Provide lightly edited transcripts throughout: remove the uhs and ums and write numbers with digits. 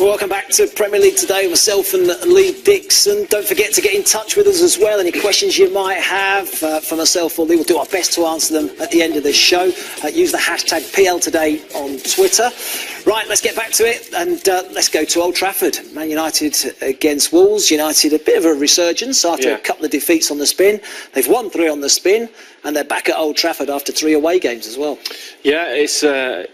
Welcome back to Premier League Today, myself and Lee Dixon. Don't forget to get in touch with us as well. Any questions you might have for myself or Lee, we'll do our best to answer them at the end of this show. Use the hashtag PLToday on Twitter. Right, let's get back to it and let's go to Old Trafford. Man United against Wolves. United a bit of a resurgence after a couple of defeats on the spin. They've won 3 on the spin and they're back at Old Trafford after 3 away games as well. Yeah, it's an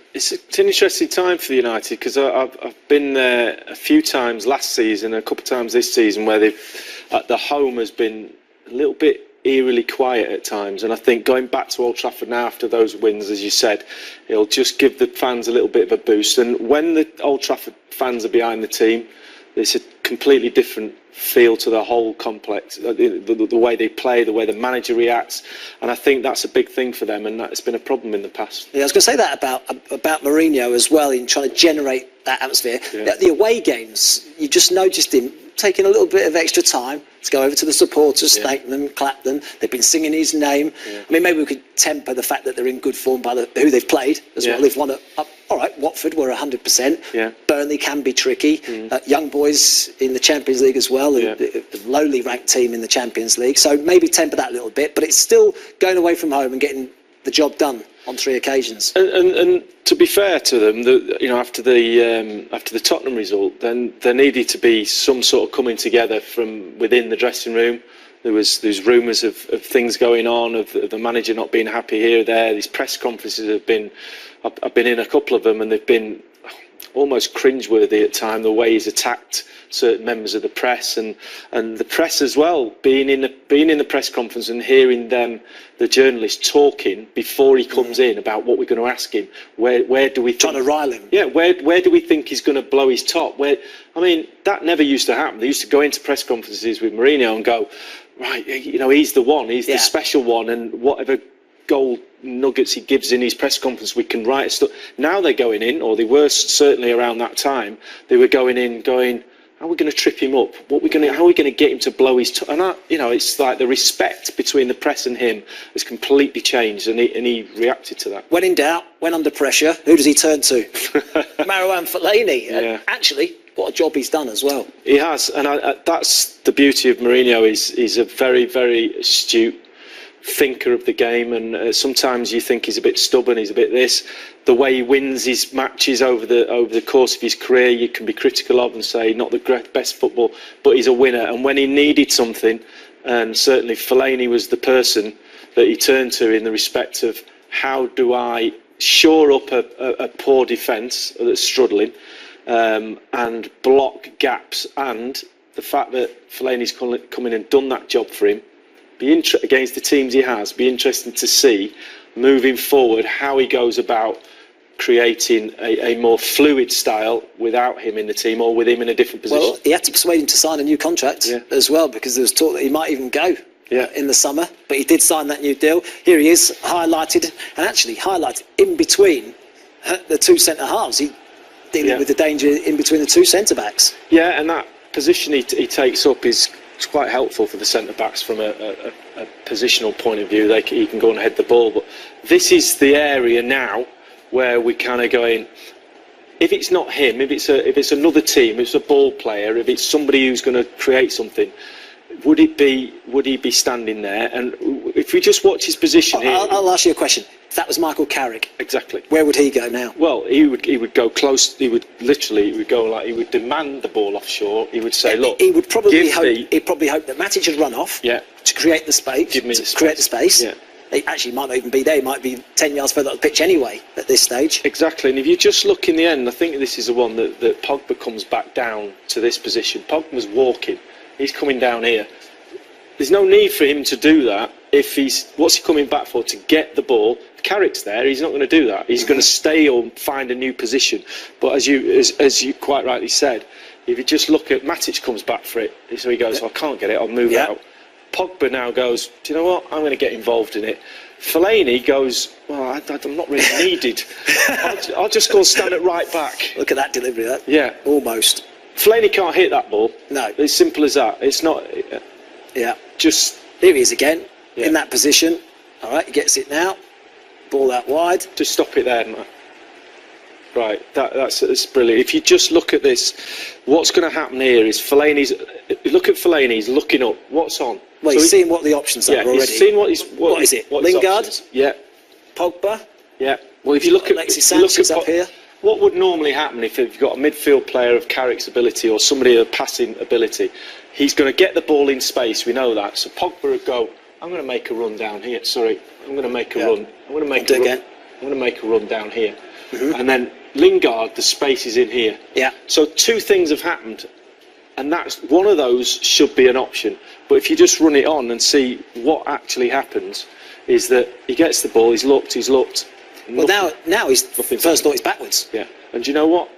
interesting time for United because I've been there a few times last season, a couple of times this season, where the home has been a little bit eerily quiet at times, and I think going back to Old Trafford now after those wins, as you said, it'll just give the fans a little bit of a boost. And when the Old Trafford fans are behind the team, it's a completely different feel to the whole complex, the way they play, the way the manager reacts, and I think that's a big thing for them, and that's been a problem in the past. Yeah, I was going to say that about Mourinho as well, in trying to generate that atmosphere. Yeah. The away games, you just noticed him taking a little bit of extra time to go over to the supporters, thank them, clap them. They've been singing his name. Yeah. I mean, maybe we could temper the fact that they're in good form by who they've played as well. They've won all right, Watford were 100%. Yeah. Burnley can be tricky. Young boys in the Champions League as well, the lowly ranked team in the Champions League. So maybe temper that a little bit, but it's still going away from home and getting the job done on 3 occasions. And to be fair to them, after the Tottenham result, then there needed to be some sort of coming together from within the dressing room. There's rumours of things going on, of the manager not being happy here or there. These press conferences I've been in a couple of them, and they've been almost cringeworthy at times, the way he's attacked certain members of the press and the press as well, being in the press conference and hearing them, the journalists, talking before he comes in about what we're going to ask him. Where do we think, trying to rile him? Yeah, where do we think he's going to blow his top? That never used to happen. They used to go into press conferences with Mourinho and go, right, he's the one, he's the special one, and whatever gold nuggets he gives in his press conference, we can write stuff. Now they're going in, or they were certainly around that time, they were going in going, how are we going to trip him up? How are we going to get him to blow his top? And it's like the respect between the press and him has completely changed, and he reacted to that. When in doubt, when under pressure, who does he turn to? Marouane Fellaini. Yeah. Actually, what a job he's done as well. He has, and that's the beauty of Mourinho. He's a very, very astute thinker of the game, and sometimes you think he's a bit stubborn, he's a bit this. The way he wins his matches over the course of his career, you can be critical of and say not the best football, but he's a winner. And when he needed something, and certainly Fellaini was the person that he turned to in the respect of how do I shore up a poor defence that's struggling, and block gaps, and the fact that Fellaini's come in and done that job for him. Against the teams he has, be interesting to see moving forward how he goes about creating a more fluid style without him in the team, or with him in a different position. Well, he had to persuade him to sign a new contract as well, because there was talk that he might even go in the summer, but he did sign that new deal. Here he is, highlighted in between the 2 centre halves. He dealing with the danger in between the 2 centre backs. Yeah, and that position he takes up is quite helpful for the centre-backs from a positional point of view. He can go and head the ball, but this is the area now where we're kind of going, if it's not him, if it's another team, if it's a ball player, if it's somebody who's going to create something, would he be standing there? And if we just watch his position here... I'll ask you a question. If that was Michael Carrick, exactly, where would he go now? Well, he would go close. He would go like, he would demand the ball offshore. He would say, look, he would probably hope that Matic would run off to create the space. Create the space. Yeah. He actually might not even be there. He might be 10 yards further up the pitch anyway at this stage. Exactly. And if you just look in the end, I think this is the one that Pogba comes back down to this position. Pogba was walking. He's coming down here. There's no need for him to do that. What's he coming back for? To get the ball. If Carrick's there, he's not going to do that. He's going to stay or find a new position. But as you quite rightly said, if you just look at Matic comes back for it, so he goes, I can't get it, I'll move out. Pogba now goes, do you know what? I'm going to get involved in it. Fellaini goes, well, I'm not really needed. I'll just go and stand at right back. Look at that delivery. Almost. Fellaini can't hit that ball. No. It's simple as that. It's not... Just... Here he is again, in that position. All right, he gets it now. Ball out wide. Just stop it there, man. Right, that's brilliant. If you just look at this, what's going to happen here is Fellaini's. Look at Fellaini. He's looking up. What's on? Well, he's seeing what the options are already. He's seen what is it? Lingard? Yeah. Pogba? Yeah. Well, if you look at Alexis Sanchez up here. What would normally happen if you've got a midfield player of Carrick's ability or somebody of passing ability? He's going to get the ball in space. We know that. So Pogba would go, I'm going to make a run down here. Sorry, I'm going to make a run. I'm going to make a run. I'm going to make a run down here. And then Lingard, the space is in here. Yeah. So two things have happened, and that's one of those should be an option. But if you just run it on and see what actually happens, is that he gets the ball. He's looked. Well, now he's first thought is backwards. Yeah. And do you know what?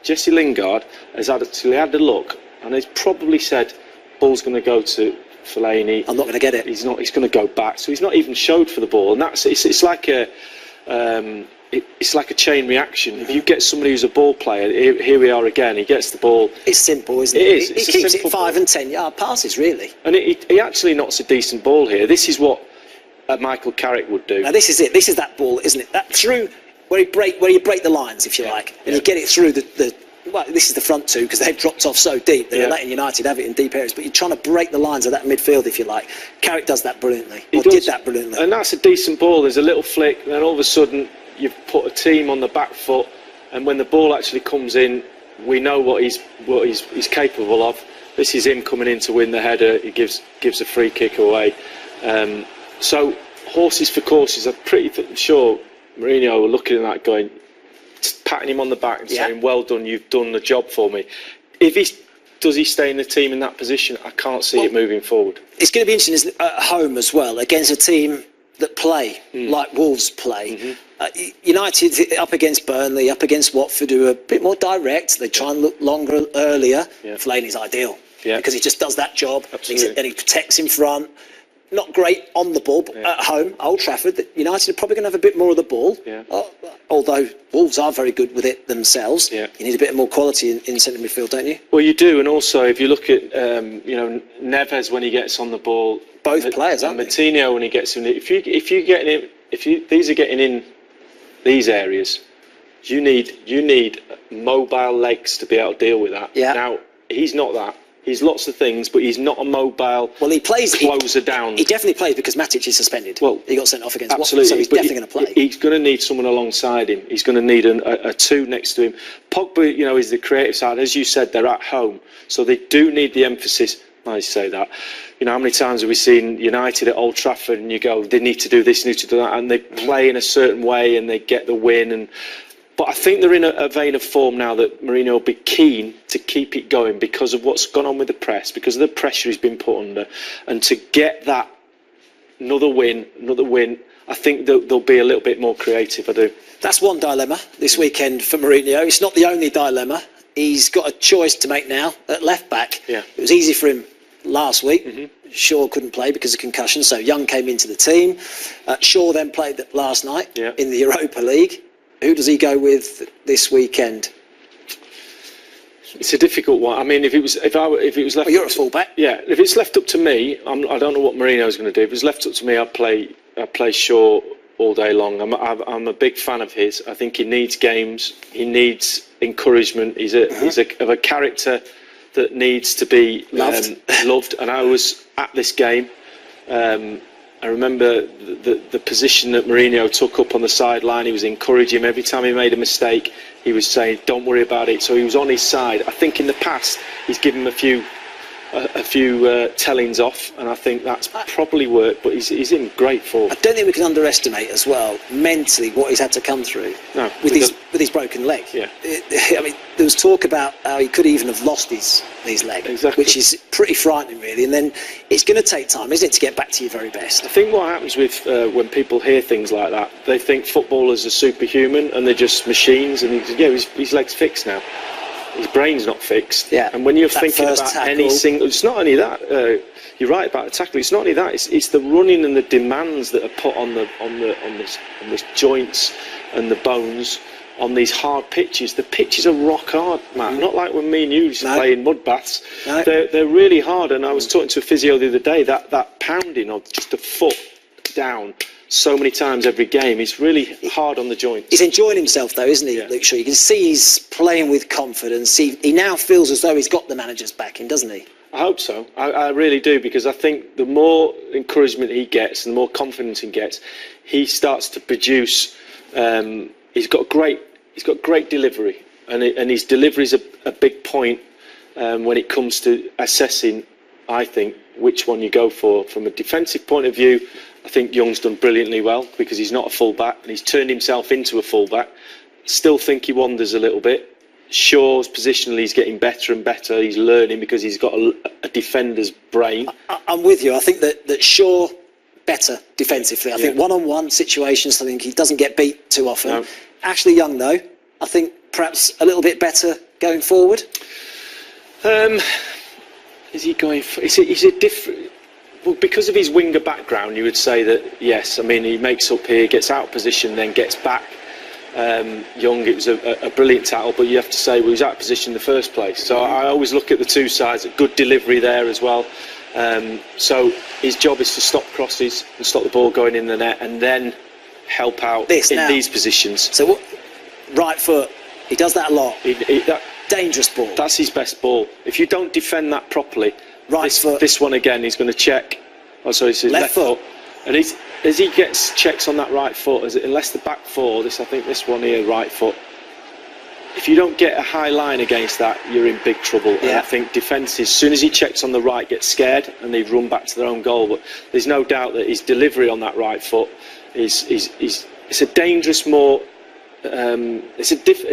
Jesse Lingard has actually had a look, and he's probably said, "Ball's going to go to Fellaini. I'm not going to get it." He's not. He's going to go back. So he's not even showed for the ball, and it's like a. It's like a chain reaction. If you get somebody who's a ball player, here we are again. He gets the ball. It's simple, isn't it? It is. He keeps it 5 and 10 yard passes, really. And he actually knocks a decent ball here. This is what Michael Carrick would do. Now this is it. This is that ball, isn't it? That through where you break the lines, if you like, and you get it through the. Well, this is the front two because they've dropped off so deep. They're letting United have it in deep areas, but you're trying to break the lines of that midfield, if you like. Carrick does that brilliantly. Did that brilliantly. And that's a decent ball. There's a little flick, and then all of a sudden you've put a team on the back foot, and when the ball actually comes in, we know what he's capable of. This is him coming in to win the header. He gives a free kick away. So horses for courses. I'm pretty sure Mourinho were looking at that, going, patting him on the back and saying, "Well done, you've done the job for me." Does he stay in the team in that position? I can't see it moving forward. It's going to be interesting, isn't it, at home as well, against a team that play like Wolves play. United up against Burnley, up against Watford, who are a bit more direct. They try and look longer, earlier. Fellaini's ideal because he just does that job. Absolutely. And he protects in front. Not great on the ball, but at home, Old Trafford, United are probably going to have a bit more of the ball. Although Wolves are very good with it themselves. You need a bit more quality in centre midfield, don't you? Well, you do, and also if you look at Neves when he gets on the ball, both players, aren't they? Martinho when he gets in. If these are getting in these areas, you need mobile legs to be able to deal with that. Now he's not that. He's lots of things, but he's not a mobile. Well, he plays closer down. He definitely plays because Matic is suspended. Well, he got sent off against absolutely, Watford, so he's definitely going to play. He's going to need someone alongside him. He's going to need a two next to him. Pogba, is the creative side. As you said, they're at home, so they do need the emphasis. I say that. How many times have we seen United at Old Trafford, and you go, they need to do this, need to do that, and they play in a certain way, and they get the win. But I think they're in a vein of form now that Mourinho will be keen to keep it going because of what's gone on with the press, because of the pressure he's been put under, and to get that another win. I think they'll be a little bit more creative. I do. That's one dilemma this weekend for Mourinho. It's not the only dilemma. He's got a choice to make now at left back. It was easy for him last week. Shaw couldn't play because of concussion, so Young came into the team. Shaw then played last night in the Europa League. Who does he go with this weekend? It's a difficult one. I mean, if it was left, well, you're a fullback. If it's left up to me, I don't know what Mourinho's going to do. If it's left up to me, I'd play Shaw all day long. I'm a big fan of his. I think he needs games. He needs encouragement. He's of a character that needs to be loved. And I was at this game. I remember the position that Mourinho took up on the sideline. He was encouraging him every time he made a mistake. He was saying, "Don't worry about it." So he was on his side. I think in the past he's given him a few tellings off, and I think that's probably worked. But he's in great form. I don't think we can underestimate as well mentally what he's had to come through with his broken leg. I mean, there was talk about how he could even have lost his leg, which is pretty frightening, really. And then it's going to take time, isn't it, to get back to your very best? I think what happens with when people hear things like that, they think footballers are superhuman and they're just machines. And his leg's fixed now. His brain's not fixed. And when you're thinking about any single, it's not only that. You're right about the tackle. It's not only that. It's the running and the demands that are put on this joints and the bones on these hard pitches. The pitches are rock hard, Matt. Not like when me and you used to play in mud baths. They're really hard. And I was talking to a physio the other day. That pounding of just a foot down so many times every game. He's really hard on the joints. He's enjoying himself, though, isn't he, Luke Shaw? You can see he's playing with confidence. He now feels as though he's got the manager's backing, doesn't he? I hope so. I really do, because I think the more encouragement he gets and the more confidence he gets, he starts to produce. He's got great delivery, and his delivery is a big point when it comes to assessing, I think, which one you go for. From a defensive point of view, I think Young's done brilliantly well, because he's not a full-back and he's turned himself into a full-back. Still think he wanders a little bit. Shaw's positionally, he's getting better and better. He's learning because he's got a defender's brain. I'm with you. I think that Shaw better defensively. I think one-on-one situations, I think he doesn't get beat too often. No. Ashley Young, though, I think perhaps a little bit better going forward. Is he going for? He's a different. Well, because of his winger background, you would say that yes. I mean, he makes up here, gets out of position, then gets back. Young, it was a brilliant tackle, but you have to say, well, he was out of position in the first place. So I always look at the two sides. Good delivery there as well. So his job is to stop crosses and stop the ball going in the net, and then help out in these positions. So right foot, he does that a lot. Dangerous ball. That's his best ball. If you don't defend that properly, right foot. This one again, he's going to check. Oh, sorry, it's his left foot. And as he gets checks on that right foot, unless the back four, I think this one here, right foot, if you don't get a high line against that, you're in big trouble. Yeah. And I think defences, as soon as he checks on the right, get scared and they run back to their own goal. But there's no doubt that his delivery on that right foot is it's a dangerous, more it's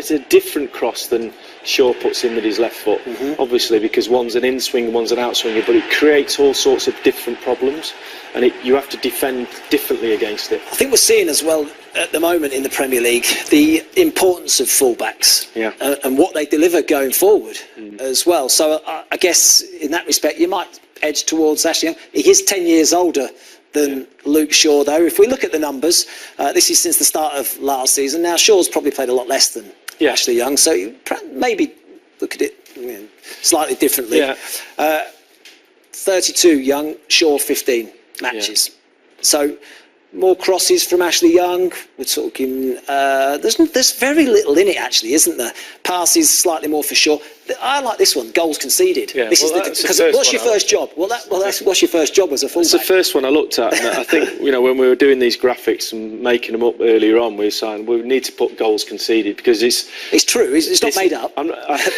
a different cross than Shaw puts in with his left foot, obviously, because one's an in-swing, one's an out-swinger, but it creates all sorts of different problems, and you have to defend differently against it. I think we're seeing as well at the moment in the Premier League the importance of fullbacks and what they deliver going forward as well. So I guess in that respect you might edge towards Ashley Young. He is 10 years older than Luke Shaw, though. If we look at the numbers, this is since the start of last season. Now, Shaw's probably played a lot less than Ashley Young, so you maybe look at it slightly differently. 32 Young, Shaw 15 matches. So more crosses from Ashley Young. We're talking. There's very little in it, actually, isn't there? Passes slightly more for Shaw. I like this one. Goals conceded. Yeah, this because what's your first job? What's your first job as a fullback? It's the first one I looked at. And I think when we were doing these graphics and making them up earlier on, we were saying we need to put goals conceded because it's true. It's not made up.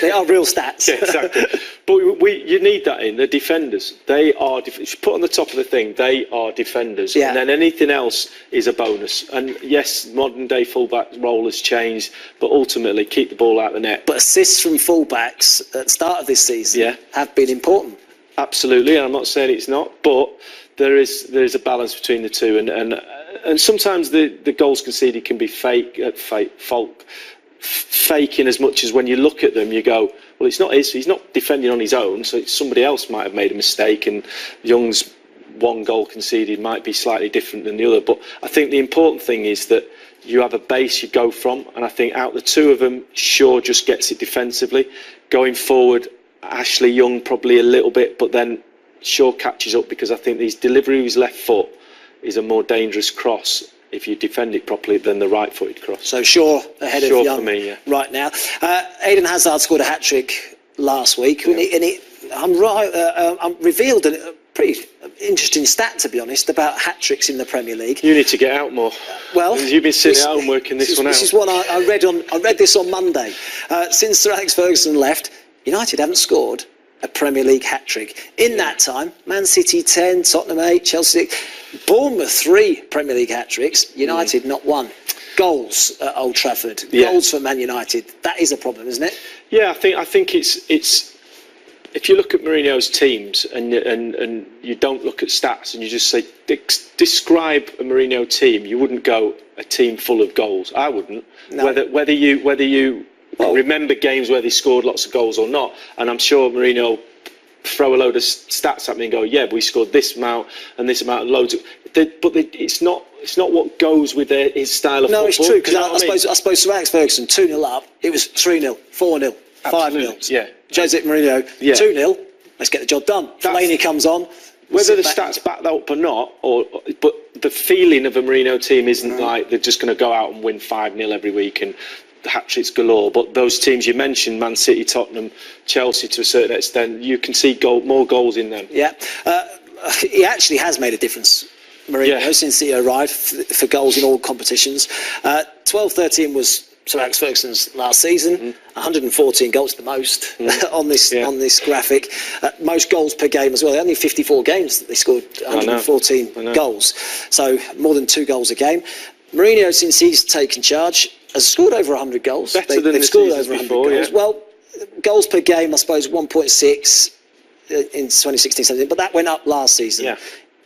They are real stats. Yeah, exactly. But you need that in the defenders. They are. If you put on the top of the thing, they are defenders, and then anything else is a bonus. And yes, modern day fullback role has changed, but ultimately keep the ball out of the net. But assists from fullbacks at the start of this season have been important. Absolutely, and I'm not saying it's not, but there is a balance between the two, and sometimes the goals conceded can be faking as much as when you look at them you go, well, it's not he's not defending on his own, so somebody else might have made a mistake, and Young's one goal conceded might be slightly different than the other. But I think the important thing is that you have a base you go from, and I think out the two of them, Shaw just gets it defensively. Going forward, Ashley Young probably a little bit, but then Shaw catches up, because I think his delivery with his left foot is a more dangerous cross if you defend it properly than the right-footed cross. So Shaw ahead of Young for me, right now. Eden Hazard scored a hat-trick last week, I'm revealed a pretty interesting stat, to be honest, about hat-tricks in the Premier League. You need to get out more. Well, you've been sitting at home working this one out. This is what I read I read this on Monday. Since Sir Alex Ferguson left, United haven't scored a Premier League hat-trick. In that time, Man City 10, Tottenham 8, Chelsea 6, Bournemouth 3 Premier League hat-tricks, United not 1. Goals at Old Trafford, goals for Man United. That is a problem, isn't it? Yeah, I think it's if you look at Mourinho's teams and you don't look at stats and you just say describe a Mourinho team, you wouldn't go a team full of goals. I wouldn't. No. Whether you remember games where they scored lots of goals or not, and I'm sure Mourinho throw a load of stats at me and go, yeah, but we scored this amount and this amount, and loads of. It's not what goes with his style of football. No, it's true, because I suppose Sir Alex Ferguson 2-0 up, it was 3-0, 4-0, 5-0. Yeah. Jose Mourinho 2-0. Let's get the job done. Fellaini comes on. Whether the stats back that up or not, but the feeling of a Mourinho team isn't like they're just going to go out and win 5-0 every week and the hat-tricks galore. But those teams you mentioned, Man City, Tottenham, Chelsea, to a certain extent, you can see more goals in them. Yeah, he actually has made a difference, Mourinho, since he arrived for goals in all competitions. 12-13 was Sir Alex Ferguson's last season. 114 goals the most on this graphic. Most goals per game as well. Only 54 games that they scored 114 goals. So more than 2 goals a game. Mourinho, since he's taken charge, has scored over 100 goals. Better than they've the scored seasons over 100 before, goals. Well, goals per game, I suppose 1.6 in 2016-17, but that went up last season. Yeah.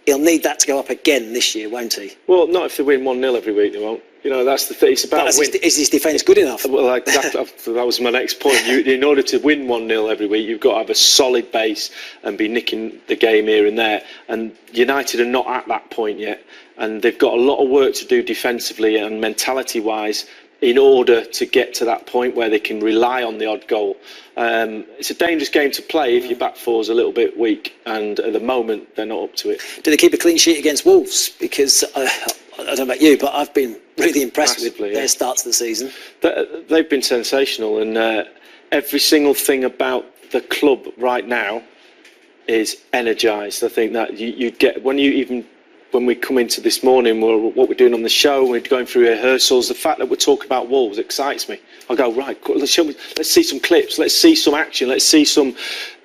He'll need that to go up again this year, won't he? Well, not if they win 1-0 every week, they won't. You know, that's the thing. It's about win. Is his defence good enough? Well, that was my next point. In order to win 1-0 every week, you've got to have a solid base and be nicking the game here and there. And United are not at that point yet. And they've got a lot of work to do defensively and mentality-wise in order to get to that point where they can rely on the odd goal. It's a dangerous game to play if your back four's a little bit weak, and at the moment they're not up to it. Do they keep a clean sheet against Wolves? Because I don't know about you, but I've been really impressed with their starts of the season. They've been sensational, and every single thing about the club right now is energised. I think that you get when we come into this morning, what we're doing on the show, we're going through rehearsals, the fact that we're talking about Wolves excites me. I go, right, let's see some clips, let's see some action, let's see some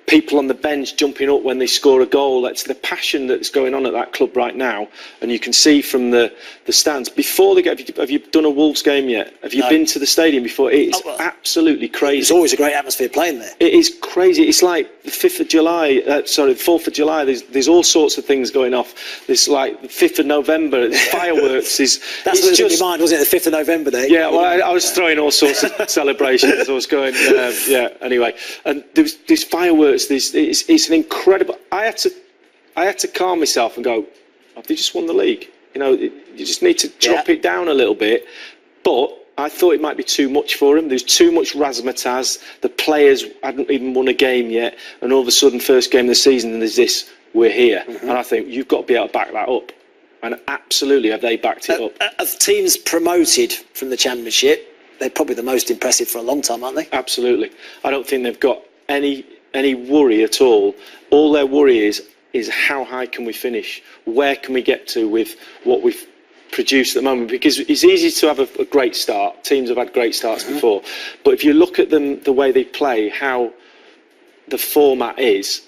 people on the bench jumping up when they score a goal. That's the passion that's going on at that club right now, and you can see from the stands. Before they get, have you done a Wolves game yet? Have you been to the stadium before? It's absolutely crazy. It's always a great atmosphere playing there. It is crazy. It's like the 5th of July, the 4th of July. There's all sorts of things going off. There's like the 5th of November, there's fireworks. That's what was in your mind, wasn't it? The 5th of November day. Yeah, well, I was throwing all sorts of celebrations as I was going. Anyway, and there's fireworks. It's an incredible. I had to calm myself and go, have they just won the league? You know, you just need to drop it down a little bit. But I thought it might be too much for him. There's too much razzmatazz. The players hadn't even won a game yet, and all of a sudden, first game of the season, and there's this. We're here, and I think you've got to be able to back that up. And absolutely, have they backed it up? Of teams promoted from the Championship, they're probably the most impressive for a long time, aren't they? Absolutely. I don't think they've got any worry at all. All their worry is how high can we finish? Where can we get to with what we've produced at the moment? Because it's easy to have a great start. Teams have had great starts before. But if you look at them, the way they play, how the format is,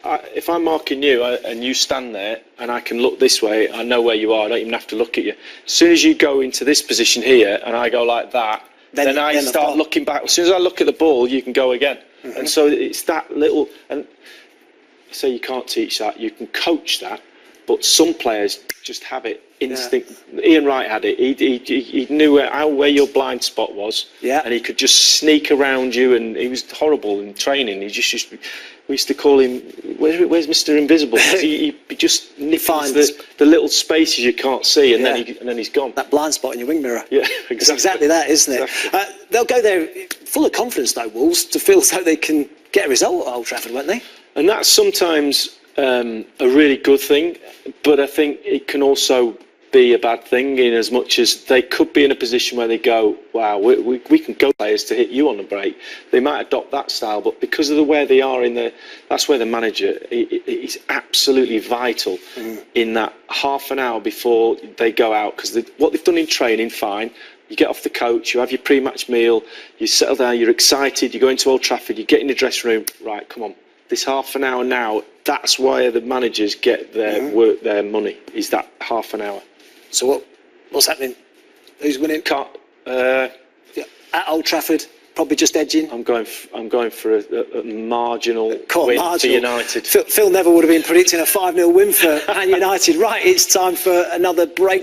if I'm marking you and you stand there and I can look this way, I know where you are, I don't even have to look at you. As soon as you go into this position here and I go like that, then I start looking back. As soon as I look at the ball, you can go again. And so it's that little, and say you can't teach that, you can coach that, but some players just have it instinct. Ian Wright had it. He knew where your blind spot was, and he could just sneak around you, and he was horrible in training. We used to call him, where's Mr. Invisible? he just finds the little spaces you can't see, and then he's gone. That blind spot in your wing mirror. Yeah, exactly. It's exactly that, isn't it? Exactly. They'll go there full of confidence, though, Wolves, to feel as though they can get a result at Old Trafford, won't they? And that's sometimes a really good thing, but I think it can also be a bad thing in as much as they could be in a position where they go, wow, we can go players to hit you on the break. They might adopt that style, but because of the way they are that's where the manager is absolutely vital in that half an hour before they go out, because what they've done in training, fine. You get off the coach, you have your pre-match meal, you settle down, you're excited, you go into Old Trafford, you get in the dressing room, right, come on. This half an hour now, that's why the managers get their work, their money, is that half an hour. So what's happening? Who's winning? At Old Trafford, probably just edging. I'm going for a marginal win for United. Phil Neville would have been predicting a 5-0 win for Man United. Right, it's time for another break.